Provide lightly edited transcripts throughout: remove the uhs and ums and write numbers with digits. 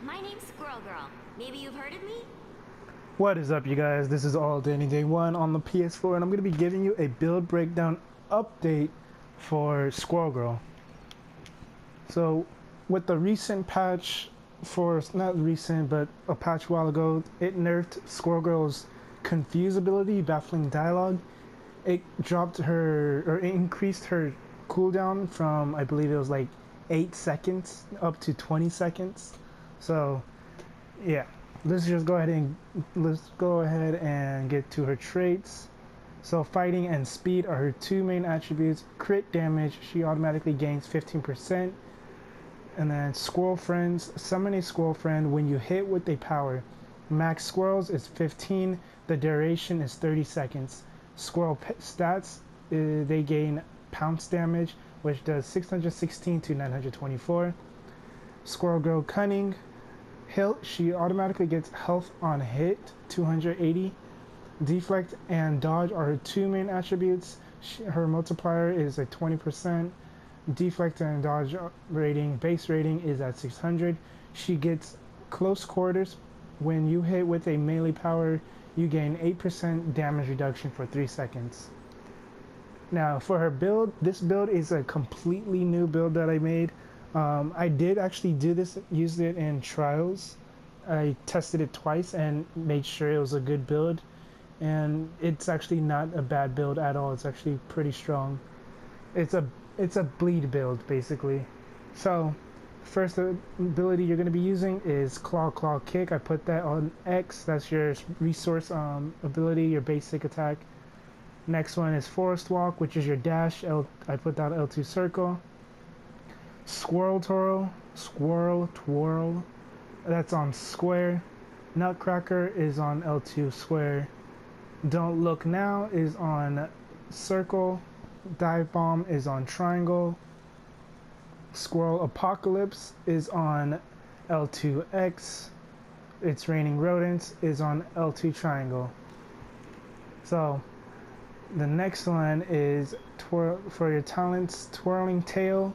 My name's Squirrel Girl. Maybe you've heard of me? What is up, you guys? This is All Day Any Day 1 on the PS4, and I'm going to be giving you a build breakdown update for Squirrel Girl. So, with the recent patch, not recent, but a patch a while ago, it nerfed Squirrel Girl's confuse ability, baffling dialogue. It it increased her cooldown from, I believe it was like 8 seconds up to 20 seconds. So, yeah. Let's go ahead and get to her traits. So fighting and speed are her two main attributes. Crit damage, she automatically gains 15%. And then squirrel friends, summon a squirrel friend when you hit with a power. Max squirrels is 15, the duration is 30 seconds. Squirrel stats, they gain pounce damage, which does 616 to 924. Squirrel Girl cunning, she automatically gets health on hit, 280. Deflect and dodge are her two main attributes. Her multiplier is at 20%. Deflect and dodge base rating is at 600. She gets close quarters. When you hit with a melee power, you gain 8% damage reduction for 3 seconds. Now for her build, this build is a completely new build that I made. I did actually use it in trials. I tested it twice and made sure it was a good build, and it's actually not a bad build at all. It's actually pretty strong. It's a bleed build basically. So first ability you're going to be using is claw kick. I put that on X. That's your resource ability, your basic attack. Next one is forest walk, which is your dash. I put that L2 circle. Squirrel twirl, that's on square. Nutcracker is on L2 square. Don't look now is on circle. Dive bomb is on triangle. Squirrel apocalypse is on L2X. It's raining rodents is on L2 triangle. So the next one is for your talents, twirling tail.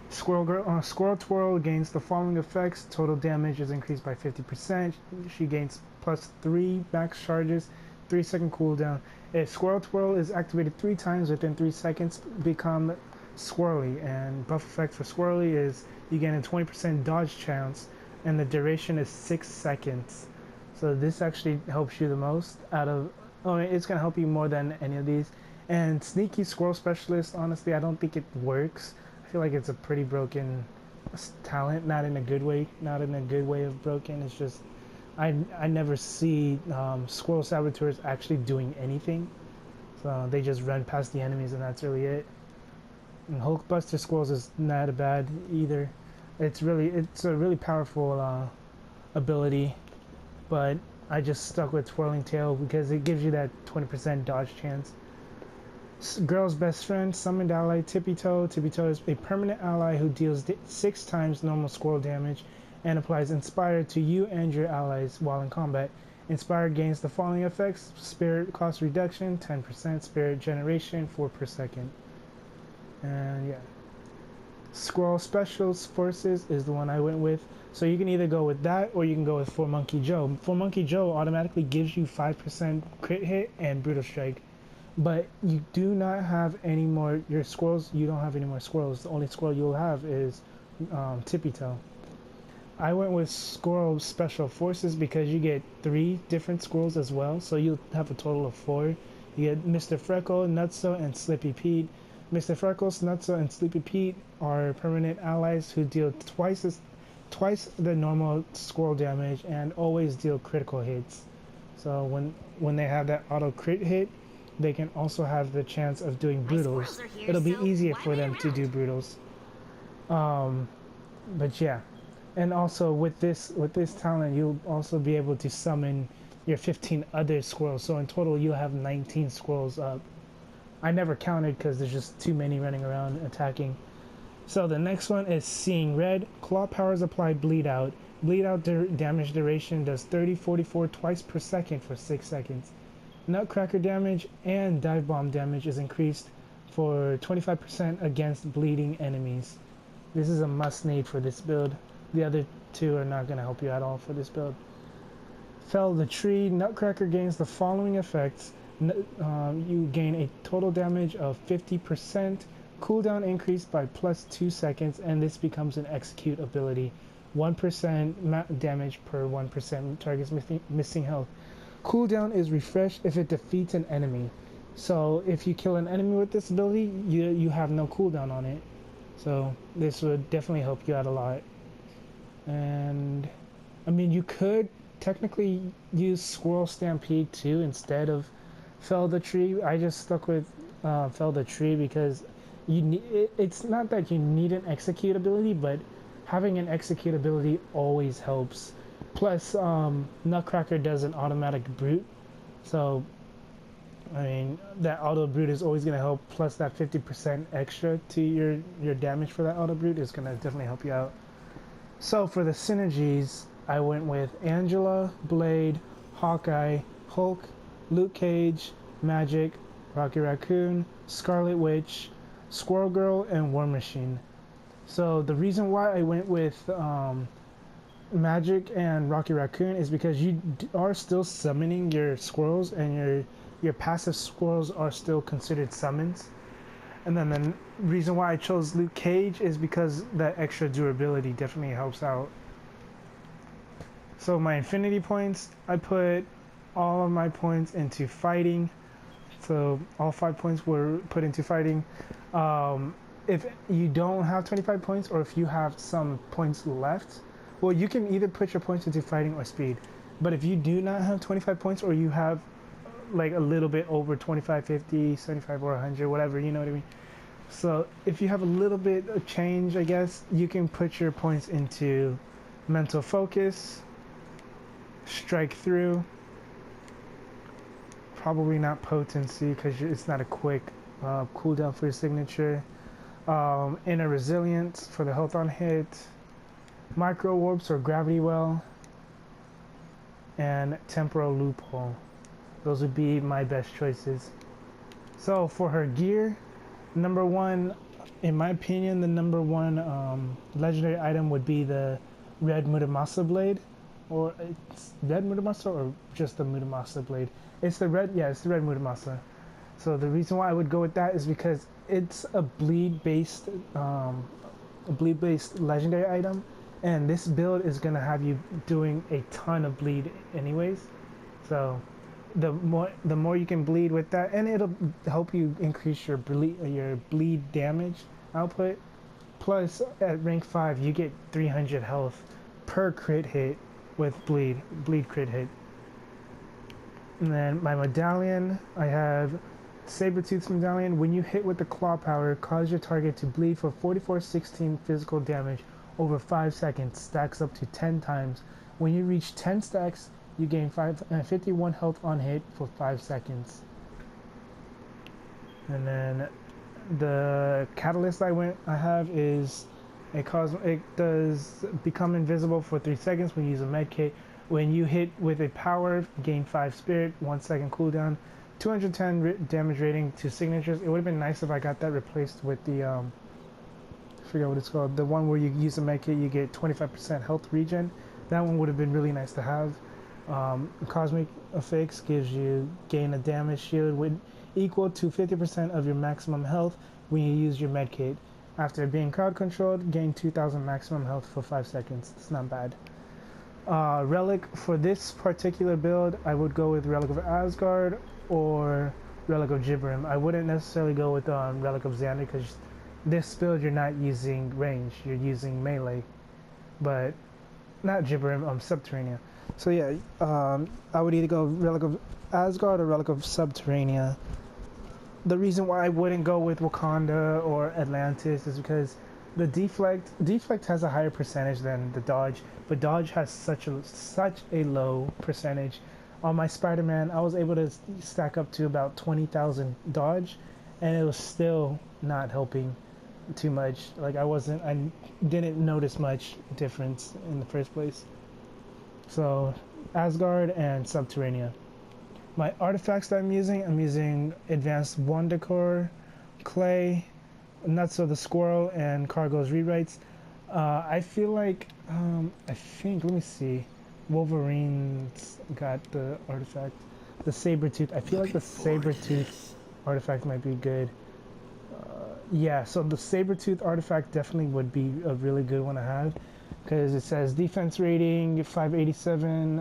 Squirrel Twirl gains the following effects. Total damage is increased by 50%. She gains plus 3 max charges, 3-second cooldown. If Squirrel Twirl is activated 3 times within 3 seconds, become Squirrely. And buff effect for Squirrely is you gain a 20% dodge chance, and the duration is 6 seconds. So this actually helps you the most out of... Oh, it's going to help you more than any of these. And Sneaky Squirrel Specialist, honestly, I don't think it works. I feel like it's a pretty broken talent, not in a good way of broken. It's just I never see squirrel saboteurs actually doing anything, so they just run past the enemies and that's really it. And Hulkbuster Squirrels is not bad either. It's a really powerful ability, but I just stuck with Twirling Tail because it gives you that 20% dodge chance. Girl's best friend, summoned ally Tippy Toe. Tippy Toe is a permanent ally who deals 6 times normal squirrel damage and applies Inspire to you and your allies while in combat. Inspire gains the following effects: Spirit cost reduction 10%, Spirit generation 4 per second. And yeah, Squirrel Special Forces is the one I went with. So you can either go with that or you can go with 4 Monkey Joe. 4 Monkey Joe automatically gives you 5% crit hit and Brutal Strike. But you do not have any more, your squirrels, you don't have any more squirrels. The only squirrel you'll have is Tippy Toe. I went with Squirrel Special Forces because you get 3 different squirrels as well. So you'll have a total of 4. You get Mr. Freckle, Nutso, and Slippy Pete. Mr. Freckles, Nutso, and Sleepy Pete are permanent allies who deal twice the normal squirrel damage and always deal critical hits. So when they have that auto crit hit, they can also have the chance of doing brutals. It'll be easier for them to do brutals. But yeah, and also with this talent, you'll also be able to summon your 15 other squirrels. So in total, you'll have 19 squirrels up. I never counted because there's just too many running around attacking. So the next one is Seeing Red. Claw powers apply Bleed Out. Bleed Out damage duration does 30-44 twice per second for 6 seconds. Nutcracker damage and Dive Bomb damage is increased for 25% against bleeding enemies. This is a must need for this build. The other two are not going to help you at all for this build. Fell the tree. Nutcracker gains the following effects. You gain a total damage of 50%, cooldown increased by plus 2 seconds, and this becomes an execute ability. 1% damage per 1% target's missing health. Cooldown is refreshed if it defeats an enemy. So if you kill an enemy with this ability, you have no cooldown on it. So this would definitely help you out a lot. And I mean, you could technically use Squirrel Stampede too instead of Fell the Tree. I just stuck with Fell the Tree because it's not that you need an execute ability, but having an execute ability always helps. Plus, Nutcracker does an automatic brute, so I mean that auto brute is always going to help. Plus that 50% extra to your damage for that auto brute is going to definitely help you out. So for the synergies, I went with Angela, Blade, Hawkeye, Hulk, Luke Cage, Magic, Rocky Raccoon, Scarlet Witch, Squirrel Girl, and War Machine. So the reason why I went with Magic and Rocky Raccoon is because you are still summoning your squirrels, and your passive squirrels are still considered summons. And then the reason why I chose Luke Cage is because that extra durability definitely helps out. So my infinity points, I put all of my points into fighting. So all 5 points were put into fighting. If you don't have 25 points, or if you have some points left, well, you can either put your points into fighting or speed. But if you do not have 25 points, or you have like a little bit over 25, 50, 75, or 100, whatever, you know what I mean? So if you have a little bit of change, I guess, you can put your points into mental focus, strike through, probably not potency because it's not a quick cooldown for your signature, inner resilience for the health on hit, micro warps or gravity well, and temporal loophole. Those would be my best choices. So for her gear, number one, in my opinion, the number one legendary item would be the red Muramasa blade. Or it's red Muramasa or just the Muramasa blade? It's the red, yeah, it's the red Muramasa. So the reason why I would go with that is because it's a bleed-based legendary item, and this build is gonna have you doing a ton of bleed anyways. So the more you can bleed with that, and it'll help you increase your bleed damage output. Plus at rank 5 you get 300 health per crit hit with bleed crit hit. And then my medallion, I have Sabertooth's medallion. When you hit with the claw power, cause your target to bleed for 4416 physical damage over 5 seconds, stacks up to 10 times. When you reach 10 stacks, you gain 51 health on hit for 5 seconds. And then the catalyst I have is it does become invisible for 3 seconds when you use a med kit. When you hit with a power, gain 5 spirit, 1 second cooldown, 210 damage rating to signatures. It would have been nice if I got that replaced with the I forget what it's called, the one where you use a med kit, you get 25% health regen. That one would have been really nice to have. Cosmic Effects gives you gain a damage shield with equal to 50% of your maximum health when you use your med kit. After being crowd controlled, gain 2000 maximum health for 5 seconds. It's not bad. Relic for this particular build, I would go with Relic of Asgard or Relic of Gibberim. I wouldn't necessarily go with Relic of Xander because this build you're not using range, you're using melee. But not Gibberim, Subterranea. So yeah, I would either go Relic of Asgard or Relic of Subterranea. The reason why I wouldn't go with Wakanda or Atlantis is because the deflect has a higher percentage than the dodge, but dodge has such a low percentage. On my Spider-Man, I was able to stack up to about 20,000 dodge, and it was still not helping too much. Like I didn't notice much difference in the first place. So Asgard and Subterranea. My artifacts that I'm using Advanced One Decor, Clay, Nuts of the Squirrel, and Cargo's Rewrites. I feel like I think, let me see. Wolverine's got the artifact. The Sabertooth. I feel like the Sabertooth artifact might be good. Yeah, so the Sabertooth artifact definitely would be a really good one to have. Because it says defense rating 587,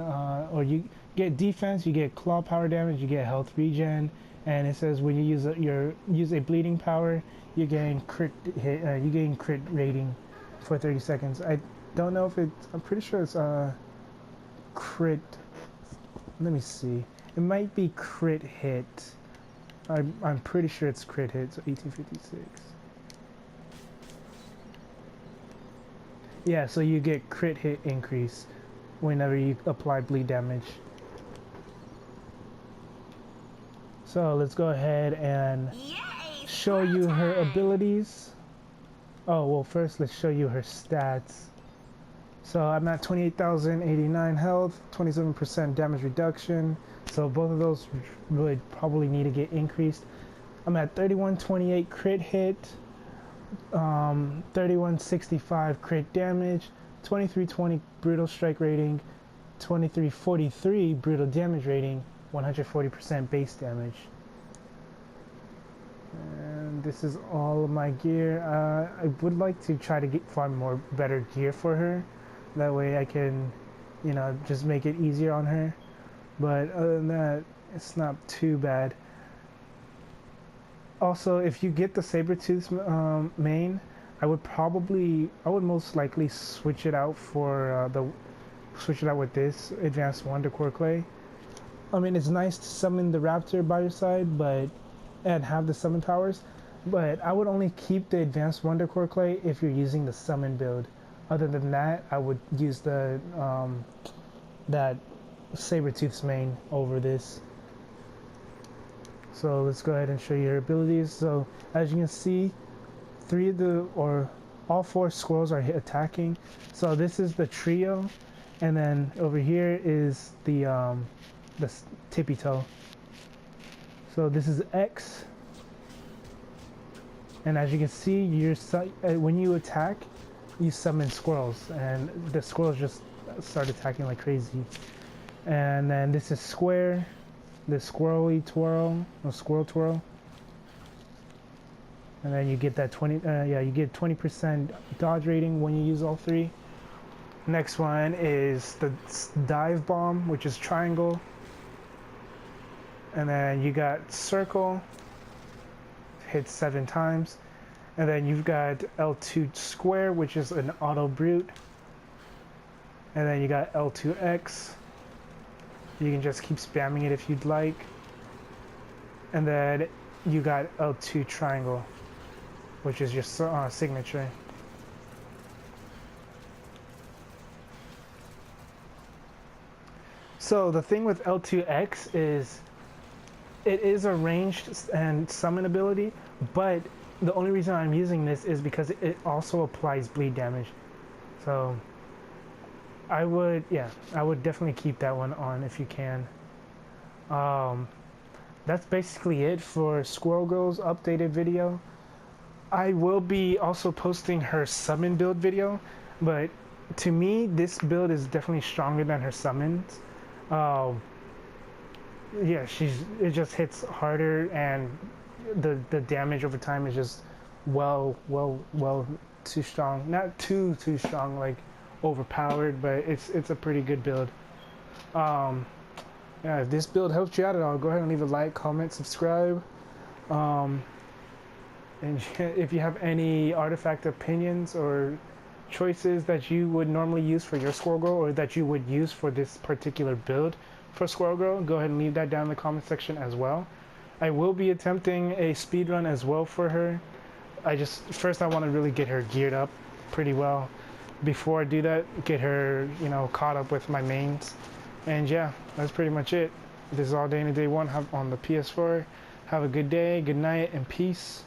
or you get defense, you get claw power damage, you get health regen, and it says when you use a bleeding power, you're getting crit hit, you're getting crit rating for 30 seconds. I don't know if it's. I'm pretty sure it's crit. Let me see. It might be crit hit. I'm pretty sure it's crit hit. So 1856. Yeah, so you get crit hit increase whenever you apply bleed damage. So let's go ahead and show you her abilities. Oh, well, first let's show you her stats. So I'm at 28,089 health, 27% damage reduction. So both of those would probably need to get increased. I'm at 3128 crit hit, 3165 crit damage, 2320 brutal strike rating, 2343 brutal damage rating, 140% base damage. And this is all of my gear. I would like to try to find more better gear for her. That way I can, you know, just make it easier on her. But other than that, it's not too bad. Also, if you get the Sabertooth main, I would most likely switch it out for switch it out with this Advanced Wonder Core Clay. I mean, it's nice to summon the Raptor by your side, and have the summon powers, but I would only keep the Advanced Wonder Core Clay if you're using the summon build. Other than that, I would use the that Sabertooth's main over this. So let's go ahead and show you your abilities. So as you can see, all four squirrels are attacking. So this is the trio, and then over here is the tippy toe. So this is X, and as you can see, when you attack, you summon squirrels, and the squirrels just start attacking like crazy. And then this is Square, the squirrel twirl, and then you get that 20% dodge rating when you use all three. Next one is the dive bomb, which is triangle. And then you got circle, hits 7 times. And then you've got L2 square, which is an auto brute. And then you got L2X. You can just keep spamming it if you'd like. And then you got L2 triangle, which is your signature. So the thing with L2X is it is a ranged and summon ability, but the only reason I'm using this is because it also applies bleed damage. So I would definitely keep that one on if you can. That's basically it for Squirrel Girl's updated video. I will be also posting her summon build video, but to me this build is definitely stronger than her summons. Yeah, it just hits harder, and the damage over time is just well too strong. Not too strong, like overpowered, but it's a pretty good build. Yeah, if this build helped you out at all, go ahead and leave a like, comment, subscribe. And if you have any artifact opinions or choices that you would normally use for your Squirrel Girl, or that you would use for this particular build for Squirrel Girl, go ahead and leave that down in the comment section as well. I will be attempting a speed run as well for her. First I want to really get her geared up pretty well. Before I do that, get her, caught up with my mains. And yeah, that's pretty much it. This is all day in day one on the PS4. Have a good day, good night, and peace.